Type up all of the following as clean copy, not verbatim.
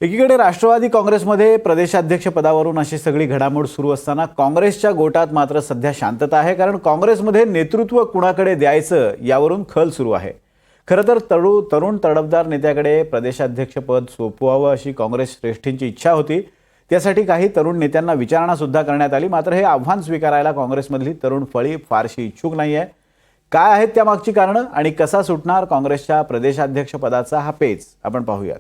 एकीकडे राष्ट्रवादी काँग्रेसमध्ये प्रदेशाध्यक्ष पदावरून अशी सगळी घडामोड सुरू असताना काँग्रेसच्या गोटात मात्र सध्या शांतता आहे, कारण काँग्रेसमध्ये नेतृत्व कुणाकडे द्यायचं यावरून खल सुरू आहे। खरं तर तरुण तडफदार नेत्याकडे प्रदेशाध्यक्षपद सोपवावं अशी काँग्रेस श्रेष्ठींची इच्छा होती। त्यासाठी काही तरुण नेत्यांना विचारणा सुद्धा करण्यात आली, मात्र हे आव्हान स्वीकारायला काँग्रेसमधली तरुण फळी फारशी इच्छुक नाही आहे। काय आहेत त्यामागची कारणं आणि कसा सुटणार काँग्रेसच्या प्रदेशाध्यक्षपदाचा हा पेच, आपण पाहूयात।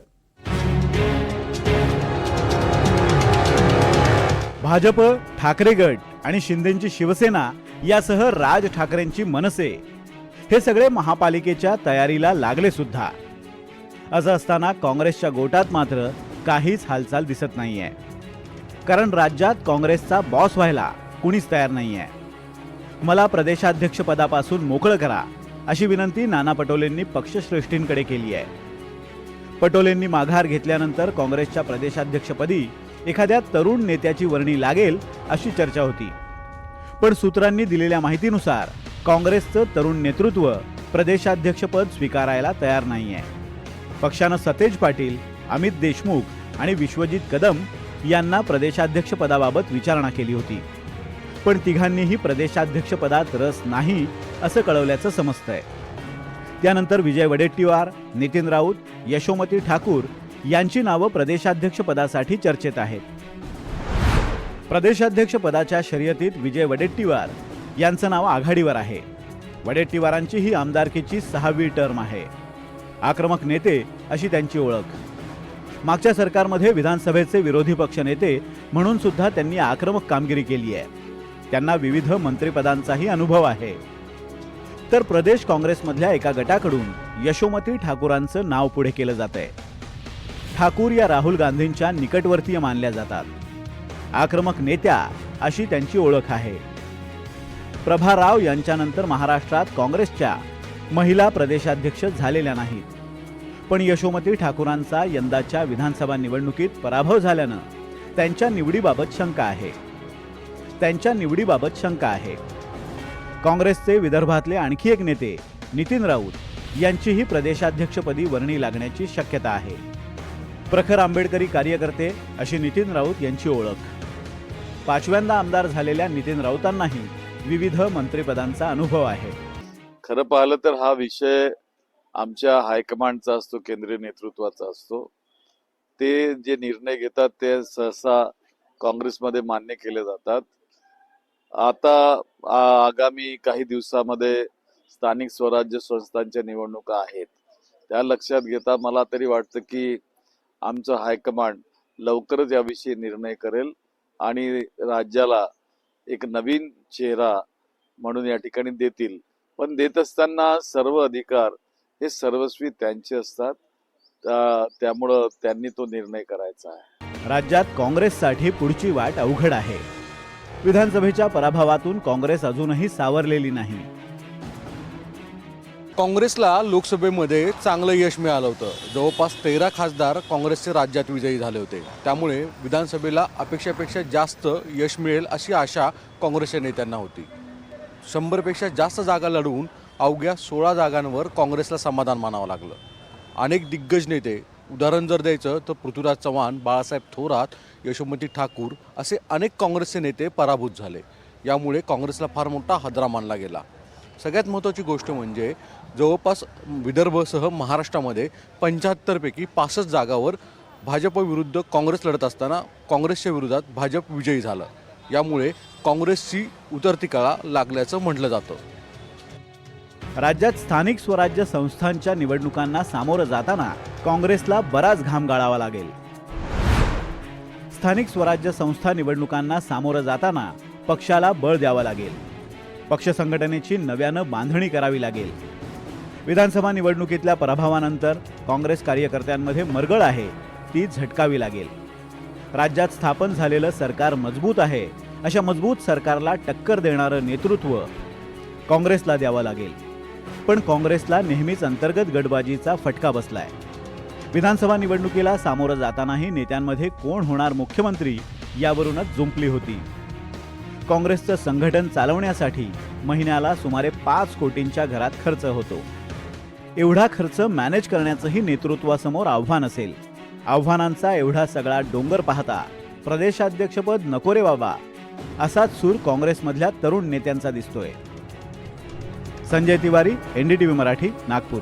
भाजप, ठाकरे गट आणि शिंदेंची शिवसेना यासह राज ठाकरेंची मनसे हे सगळे महापालिकेच्या तयारीला लागले सुद्धा। असं असताना काँग्रेसच्या गोटात मात्र काहीच हालचाल दिसत नाहीये, कारण राज्यात काँग्रेसचा बॉस व्हायला कुणीच तयार नाहीये। मला प्रदेशाध्यक्ष पदापासून मोकळं करा अशी विनंती नाना पटोलेंनी पक्षश्रेष्ठींकडे केली आहे। पटोलेंनी माघार घेतल्यानंतर काँग्रेसच्या प्रदेशाध्यक्षपदी एखाद्या तरुण नेत्याची वर्णी लागेल अशी चर्चा होती, पण सूत्रांनी दिलेल्या माहितीनुसार काँग्रेसचं तरुण नेतृत्व प्रदेशाध्यक्षपद स्वीकारायला तयार नाहीये। पक्षानं सतेज पाटील, अमित देशमुख आणि विश्वजित कदम यांना प्रदेशाध्यक्षपदाबाबत विचारणा केली होती, पण तिघांनीही प्रदेशाध्यक्षपदात रस नाही असं कळवल्याचं समजतंय। त्यानंतर विजय वडेट्टीवार, नितीन राऊत, यशोमती ठाकूर यांची नावं प्रदेशाध्यक्ष पदासाठी चर्चेत आहेत। प्रदेशाध्यक्ष पदाच्या शर्यतीत विजय वडेट्टीवार यांचं नाव आघाडीवर आहे। वडेट्टीवारांची ही आमदारकीची 6वी टर्म आहे। आक्रमक नेते अशी त्यांची ओळख। मागच्या सरकारमध्ये विधानसभेचे विरोधी पक्ष नेते म्हणून सुद्धा त्यांनी आक्रमक कामगिरी केली आहे। त्यांना विविध मंत्रिपदांचाही अनुभव आहे। तर प्रदेश काँग्रेसमधल्या एका गटाकडून यशोमती ठाकूरांचं नाव पुढे केलं जातंय। ठाकूर या राहुल गांधींच्या निकटवर्तीय मानल्या जातात। आक्रमक नेत्या अशी त्यांची ओळख आहे। प्रभा राव यांच्यानंतर महाराष्ट्रात काँग्रेसच्या महिला प्रदेशाध्यक्ष झालेल्या नाहीत, पण यशोमती ठाकूरांचा यंदाच्या विधानसभा निवडणुकीत पराभव झाल्यानं त्यांच्या निवडीबाबत शंका आहे। काँग्रेसचे विदर्भातले आणखी एक नेते नितीन राऊत यांचीही प्रदेशाध्यक्षपदी वर्णी लागण्याची शक्यता आहे। प्रखर आंबेडकरी कार्यकर्ते अशी नितीन राऊत यांची ओळख। 5व्यांदा आमदार झालेल्या नितीन राऊतांनाही विविध मंत्रिपदांचा अनुभव आहे। खरं पाहिलं तर हा विषय आमच्या हायकमांडचा असतो, केंद्रीय नेतृत्वाचा असतो। ते जे निर्णय घेतात ते सहसा काँग्रेसमध्ये मान्य केले जातात। आता आगामी काही दिवसामध्ये स्थानिक स्वराज्य संस्थांच्या निवडणुका आहेत। त्या लक्षात घेता मला तरी वाटतं की आमचं हायकमांड लवकरच याविषयी निर्णय करेल आणि राज्याला एक नवीन चेहरा म्हणून या ठिकाणी देतील। पण देत असताना सर्व अधिकार हे सर्वस्वी त्यांचे असतात, त्यामुळं त्यांनी तो निर्णय करायचा आहे। राज्यात काँग्रेससाठी पुढची वाट अवघड आहे। विधानसभेच्या पराभवातून काँग्रेस अजूनही सावरलेली नाही। काँग्रेसला लोकसभेमध्ये चांगलं यश मिळालं होतं। जवळपास 13 खासदार काँग्रेसचे राज्यात विजयी झाले होते। त्यामुळे विधानसभेला अपेक्षेपेक्षा जास्त यश मिळेल अशी आशा काँग्रेसच्या नेत्यांना होती। 100पेक्षा जास्त जागा लढवून अवघ्या 16 जागांवर काँग्रेसला समाधान मानावं लागलं। अनेक दिग्गज नेते, उदाहरण जर द्यायचं तर पृथ्वीराज चव्हाण, बाळासाहेब थोरात, यशोमती ठाकूर असे अनेक काँग्रेसचे नेते पराभूत झाले। यामुळे काँग्रेसला फार मोठा हादरा मानला गेला। सगळ्यात महत्त्वाची गोष्ट म्हणजे जवळपास विदर्भसह महाराष्ट्रामध्ये 75 पैकी 65 जागावर भाजप विरुद्ध काँग्रेस लढत असताना काँग्रेसच्या विरोधात भाजप विजयी झालं। यामुळे काँग्रेसची उतरती कळा लागल्याचं म्हटलं जातं। राज्यात स्थानिक स्वराज्य संस्थांच्या निवडणुकांना सामोरं जाताना काँग्रेसला बराच घाम गाळावा लागेल। स्थानिक स्वराज्य संस्था निवडणुकांना सामोरं जाताना पक्षाला बळ द्यावं लागेल। पक्ष संघटनेची नव्यानं बांधणी करावी लागेल। विधानसभा निवडणुकीतल्या पराभवानंतर काँग्रेस कार्यकर्त्यांमध्ये मरगळ आहे, ती झटकावी लागेल। राज्यात स्थापन झालेलं सरकार मजबूत आहे, अशा मजबूत सरकारला टक्कर देणारं नेतृत्व काँग्रेसला द्यावं लागेल। पण काँग्रेसला नेहमीच अंतर्गत गटबाजीचा फटका बसलाय। विधानसभा निवडणुकीला सामोरं जातानाही नेत्यांमध्ये कोण होणार मुख्यमंत्री यावरूनच जुंपली होती। काँग्रेसचं संघटन चालवण्यासाठी महिन्याला सुमारे 5 कोटींच्या घरात खर्च होतो। एवढा खर्च मॅनेज करण्याचंही नेतृत्वासमोर आव्हान असेल। आव्हानांचा एवढा सगळा डोंगर पाहता प्रदेशाध्यक्षपद नको रे बाबा, असाच सूर काँग्रेसमधल्या तरुण नेत्यांचा दिसतोय. संजय तिवारी, NDTV मराठी, नागपूर.